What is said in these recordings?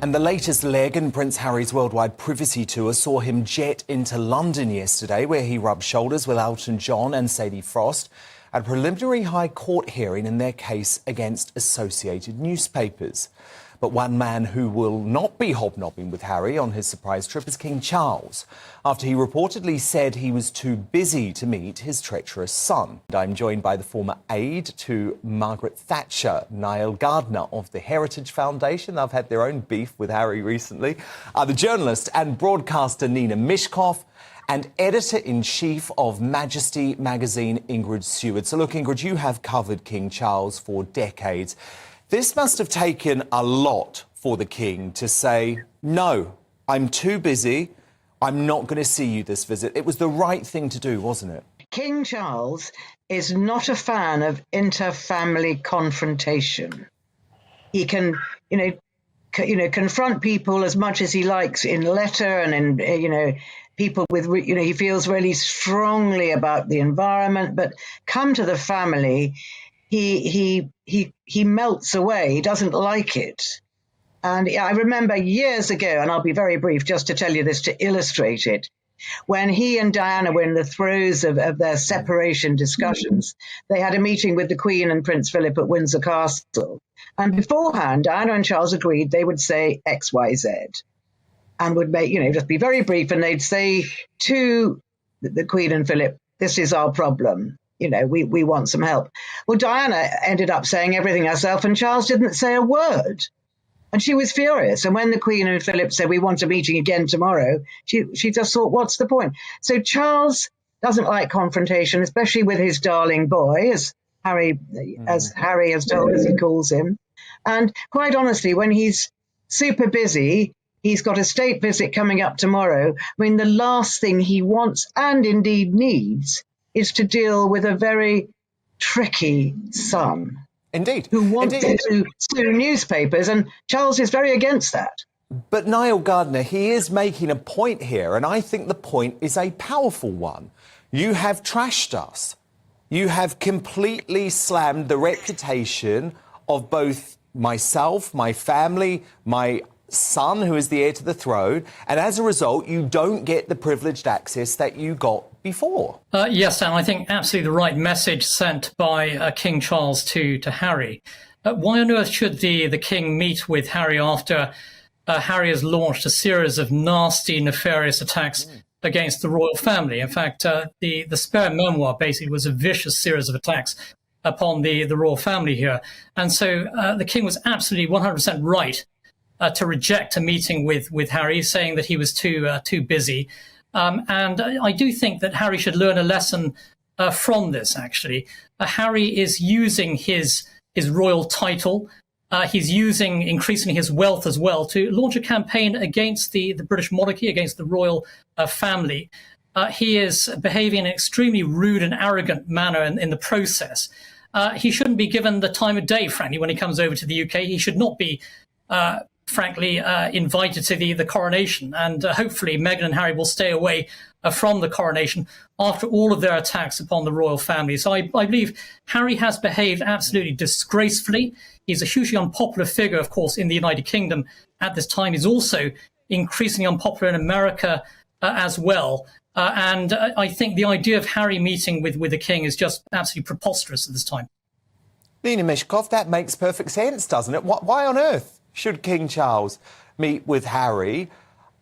And the latest leg in Prince Harry's worldwide privacy tour saw him jet into London yesterday, where he rubbed shoulders with Elton John and Sadie Frost at a preliminary High Court hearing in their case against Associated Newspapers. But one man who will not be hobnobbing with Harry on his surprise trip is King Charles, after he reportedly said he was too busy to meet his treacherous son. I'm joined by the former aide to Margaret Thatcher, Niall Gardner of the Heritage Foundation. They've had their own beef with Harry recently. The journalist and broadcaster Nina Mishkov, and editor-in-chief of Majesty magazine, Ingrid Seward. So look, Ingrid, you have covered King Charles for decades. This must have taken a lot for the King to say, no, I'm too busy, I'm not going to see you this visit. It was the right thing to do, wasn't it? King Charles is not a fan of inter-family confrontation. He can, confront people as much as he likes in letter and in, people with, he feels really strongly about the environment, but come to the family, he melts away. He doesn't like it. And I remember years ago, and I'll be very brief just to tell you this to illustrate it, when he and Diana were in the throes of their separation discussions, they had a meeting with the Queen and Prince Philip at Windsor Castle. And beforehand, Diana and Charles agreed they would say X, Y, Z, and would make, just be very brief. And they'd say to the Queen and Philip, this is our problem. We want some help. Well, Diana ended up saying everything herself, and Charles didn't say a word. And she was furious. And when the Queen and Philip said, we want a meeting again tomorrow, she just thought, what's the point? So Charles doesn't like confrontation, especially with his darling boy, as Harry has told us he calls him. And quite honestly, when he's super busy, he's got a state visit coming up tomorrow. I mean, the last thing he wants and indeed needs is to deal with a very tricky son. Indeed. Who wants to sue newspapers, and Charles is very against that. But Niall Gardner, he is making a point here, and I think the point is a powerful one. You have trashed us. You have completely slammed the reputation of both myself, my family, my son, who is the heir to the throne, and as a result, you don't get the privileged access that you got before. Yes, and I think absolutely the right message sent by King Charles to Harry. Why on earth should the King meet with Harry after Harry has launched a series of nasty, nefarious attacks against the royal family? In fact, the spare memoir basically was a vicious series of attacks upon the royal family here. And so the King was absolutely 100% right to reject a meeting with Harry, saying that he was too busy. And I do think that Harry should learn a lesson from this, actually. Harry is using his royal title. He's using increasingly his wealth as well to launch a campaign against the British monarchy, against the royal family. He is behaving in an extremely rude and arrogant manner in the process. He shouldn't be given the time of day, frankly, when he comes over to the UK. He should not be frankly, invited to the coronation. And hopefully Meghan and Harry will stay away from the coronation after all of their attacks upon the royal family. So I believe Harry has behaved absolutely disgracefully. He's a hugely unpopular figure, of course, in the United Kingdom at this time. He's also increasingly unpopular in America as well. And I think the idea of Harry meeting with the King is just absolutely preposterous at this time. Nina Mishkov, that makes perfect sense, doesn't it? Why on earth should King Charles meet with Harry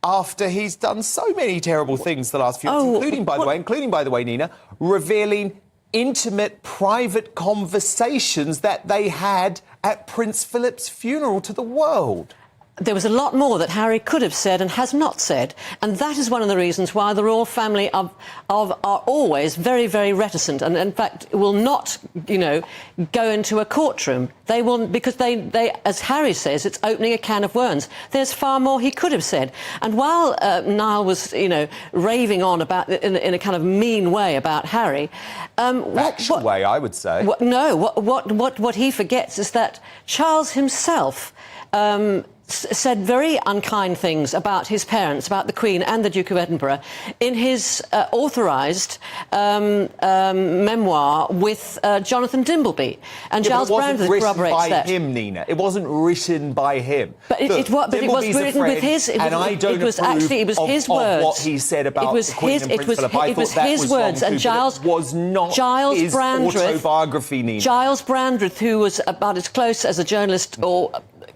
after he's done so many terrible things the last few months, including, by the way, Nina, revealing intimate, private conversations that they had at Prince Philip's funeral to the world? There was a lot more that Harry could have said and has not said, and that is one of the reasons why the royal family are always very, very reticent, and in fact will not, go into a courtroom. They will, because they, as Harry says, it's opening a can of worms. There's far more he could have said. And while Niall was, raving on about in a kind of mean way about Harry, factual way, I would say. What he forgets is that Charles himself said very unkind things about his parents, about the Queen and the Duke of Edinburgh, in his authorised memoir with Jonathan Dimbleby. And Giles Brandreth corroborates that. It wasn't written by him, Nina. It wasn't written by him. But it was written with his... And I don't approve his words. Of what he said about the Queen and Prince Philip. I thought that was words, wrong and too, but it was not his autobiography, Nina. Giles Brandreth, who was about as close as a journalist or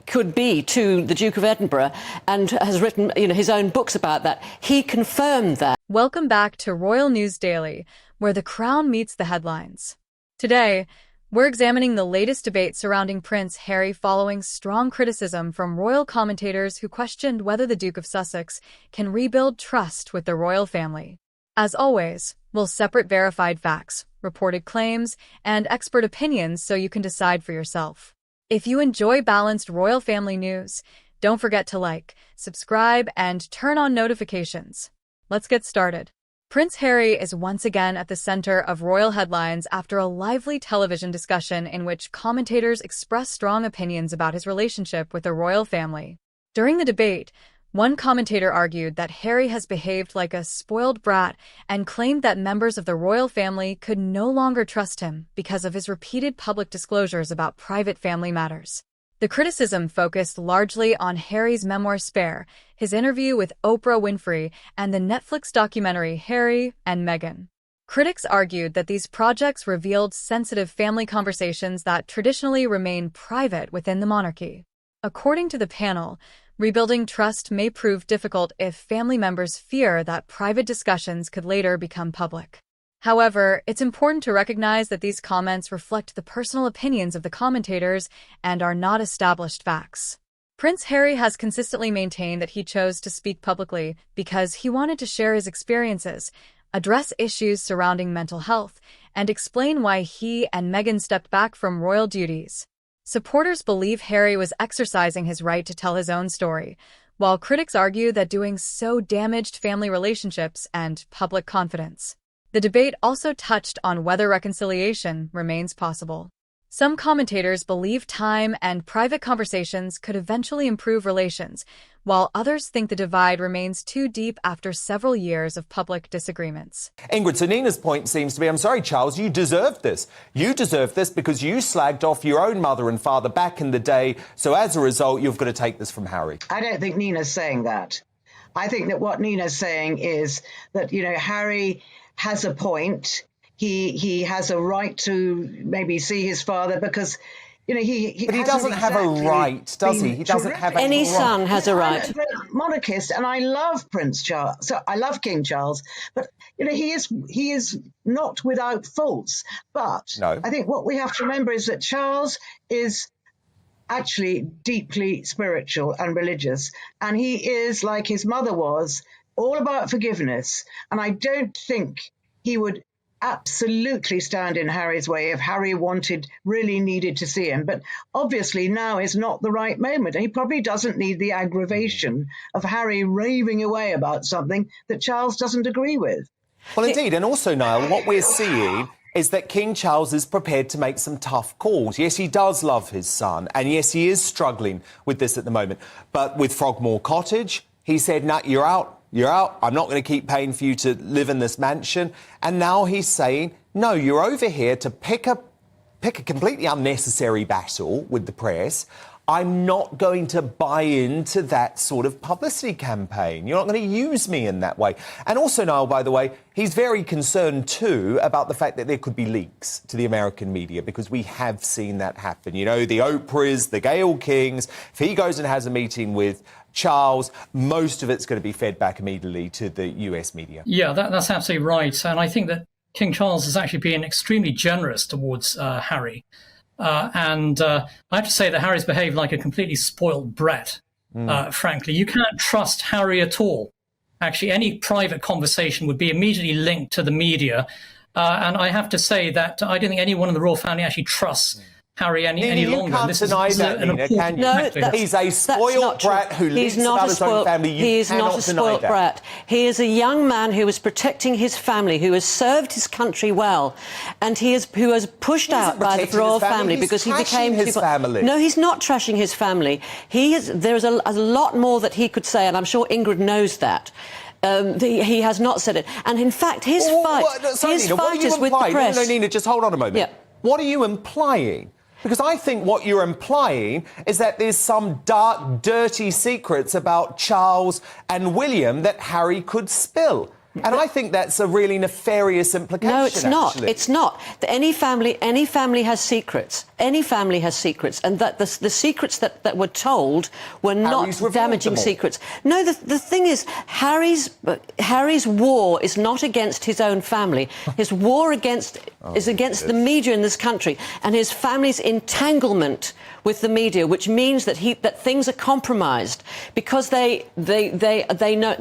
could be to the Duke of Edinburgh and has written his own books about that, he confirmed that. Welcome back to Royal News Daily, where the crown meets the headlines. Today, we're examining the latest debate surrounding Prince Harry following strong criticism from royal commentators who questioned whether the Duke of Sussex can rebuild trust with the royal family. As always, we'll separate verified facts, reported claims, and expert opinions so you can decide for yourself. If you enjoy balanced royal family news, don't forget to like, subscribe, and turn on notifications. Let's get started. Prince Harry is once again at the center of royal headlines after a lively television discussion in which commentators expressed strong opinions about his relationship with the royal family. During the debate, one commentator argued that Harry has behaved like a spoiled brat and claimed that members of the royal family could no longer trust him because of his repeated public disclosures about private family matters. The criticism focused largely on Harry's memoir Spare, his interview with Oprah Winfrey, and the Netflix documentary Harry and Meghan. Critics argued that these projects revealed sensitive family conversations that traditionally remain private within the monarchy. According to the panel, rebuilding trust may prove difficult if family members fear that private discussions could later become public. However, it's important to recognize that these comments reflect the personal opinions of the commentators and are not established facts. Prince Harry has consistently maintained that he chose to speak publicly because he wanted to share his experiences, address issues surrounding mental health, and explain why he and Meghan stepped back from royal duties. Supporters believe Harry was exercising his right to tell his own story, while critics argue that doing so damaged family relationships and public confidence. The debate also touched on whether reconciliation remains possible. Some commentators believe time and private conversations could eventually improve relations, while others think the divide remains too deep after several years of public disagreements. Ingrid, so Nina's point seems to be, I'm sorry, Charles, you deserved this. You deserved this because you slagged off your own mother and father back in the day, so as a result, you've got to take this from Harry. I don't think Nina's saying that. I think that what Nina's saying is that, Harry has a point. He has a right to maybe see his father because, But he doesn't have a right, does he? He doesn't have any son has a right. I'm a monarchist, and I love Prince Charles. So I love King Charles, but he is not without faults. But no. I think what we have to remember is that Charles is actually deeply spiritual and religious, and he is, like his mother was, all about forgiveness. And I don't think he would absolutely stand in Harry's way if Harry really needed to see him. But obviously now is not the right moment. And he probably doesn't need the aggravation of Harry raving away about something that Charles doesn't agree with. Well, indeed. And also, Niall, what we're seeing is that King Charles is prepared to make some tough calls. Yes, he does love his son. And yes, he is struggling with this at the moment. But with Frogmore Cottage, he said, "No, you're out. You're out. I'm not going to keep paying for you to live in this mansion." And now he's saying, no, you're over here to pick a completely unnecessary battle with the press. I'm not going to buy into that sort of publicity campaign. You're not going to use me in that way. And also, Niall, by the way, he's very concerned too about the fact that there could be leaks to the American media, because we have seen that happen. The Oprahs, the Gayle Kings. If he goes and has a meeting with Charles, most of it's going to be fed back immediately to the US media. Yeah, that's absolutely right. And I think that King Charles has actually been extremely generous towards Harry. And I have to say that Harry's behaved like a completely spoiled brat, frankly. You can't trust Harry at all. Actually, any private conversation would be immediately linked to the media. And I have to say that I don't think anyone in the royal family actually trusts Harry any Nina, you longer. can't deny that, Nina, can you? No, he's a spoiled brat who lives about his own family. He is not a spoiled brat. He is a young man who is protecting his family, who has served his country well, and who was pushed out by the royal family because he became his family. No, he's not trashing his family. There's a lot more that he could say, and I'm sure Ingrid knows that. He has not said it. And in fact, his fight is with the press. No, Nina, just hold on a moment. Yeah. What are you implying? Because I think what you're implying is that there's some dark, dirty secrets about Charles and William that Harry could spill. And I think that's a really nefarious implication. No, it's not. Actually. It's not. Any family has secrets. Any family has secrets, and that the secrets that were told were not damaging secrets. No, the thing is, Harry's war is not against his own family. His war is against the media in this country, and his family's entanglement with the media, which means that things are compromised because they know.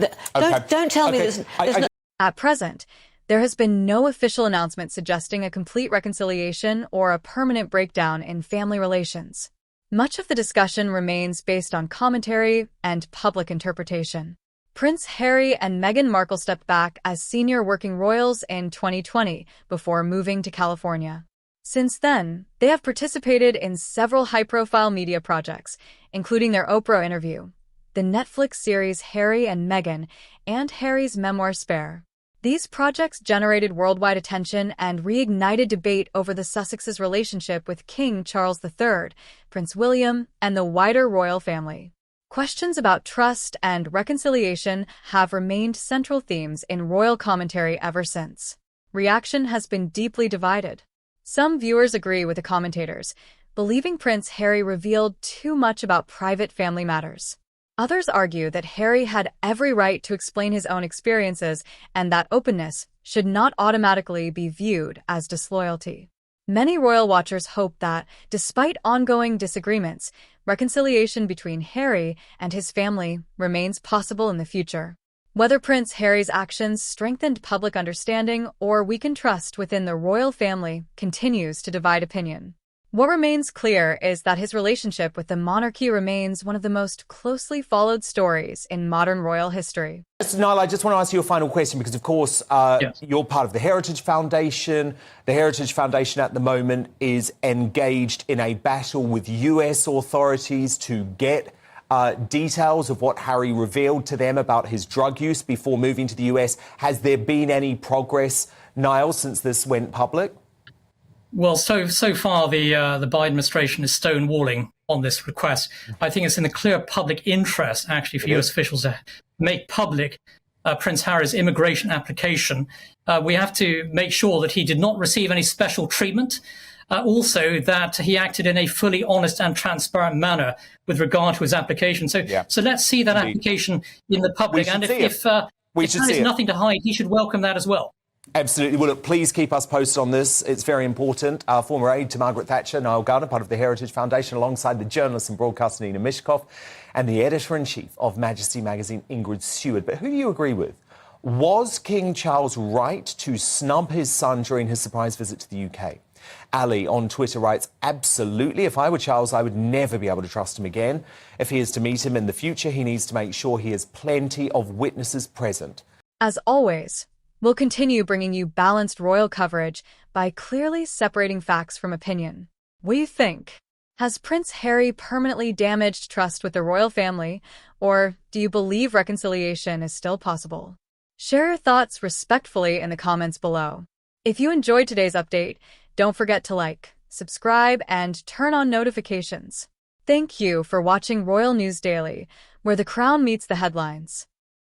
Don't tell me there's no. At present, there has been no official announcement suggesting a complete reconciliation or a permanent breakdown in family relations. Much of the discussion remains based on commentary and public interpretation. Prince Harry and Meghan Markle stepped back as senior working royals in 2020 before moving to California. Since then, they have participated in several high-profile media projects, including their Oprah interview, the Netflix series Harry and Meghan, and Harry's memoir Spare. These projects generated worldwide attention and reignited debate over the Sussexes' relationship with King Charles III, Prince William, and the wider royal family. Questions about trust and reconciliation have remained central themes in royal commentary ever since. Reaction has been deeply divided. Some viewers agree with the commentators, believing Prince Harry revealed too much about private family matters. Others argue that Harry had every right to explain his own experiences and that openness should not automatically be viewed as disloyalty. Many royal watchers hope that, despite ongoing disagreements, reconciliation between Harry and his family remains possible in the future. Whether Prince Harry's actions strengthened public understanding or weakened trust within the royal family continues to divide opinion. What remains clear is that his relationship with the monarchy remains one of the most closely followed stories in modern royal history. Niall, I just want to ask you a final question because, of course, Yes. You're part of the Heritage Foundation. The Heritage Foundation at the moment is engaged in a battle with US authorities to get details of what Harry revealed to them about his drug use before moving to the US. Has there been any progress, Niall, since this went public? Well, so far the Biden administration is stonewalling on this request. I think it's in the clear public interest, actually, for US officials to make public Prince Harry's immigration application. We have to make sure that he did not receive any special treatment. Also, that he acted in a fully honest and transparent manner with regard to his application. So let's see that application in the public. And if there's nothing to hide, he should welcome that as well. Absolutely. Well, look, please keep us posted on this. It's very important. Our former aide to Margaret Thatcher, Niall Garner, part of the Heritage Foundation, alongside the journalist and broadcaster Nina Mishkov and the editor-in-chief of Majesty magazine, Ingrid Seward. But who do you agree with? Was King Charles right to snub his son during his surprise visit to the UK? Ali on Twitter writes, absolutely. If I were Charles, I would never be able to trust him again. If he is to meet him in the future, he needs to make sure he has plenty of witnesses present. As always, we'll continue bringing you balanced royal coverage by clearly separating facts from opinion. What do you think? Has Prince Harry permanently damaged trust with the royal family, or do you believe reconciliation is still possible? Share your thoughts respectfully in the comments below. If you enjoyed today's update, don't forget to like, subscribe, and turn on notifications. Thank you for watching Royal News Daily, where the crown meets the headlines.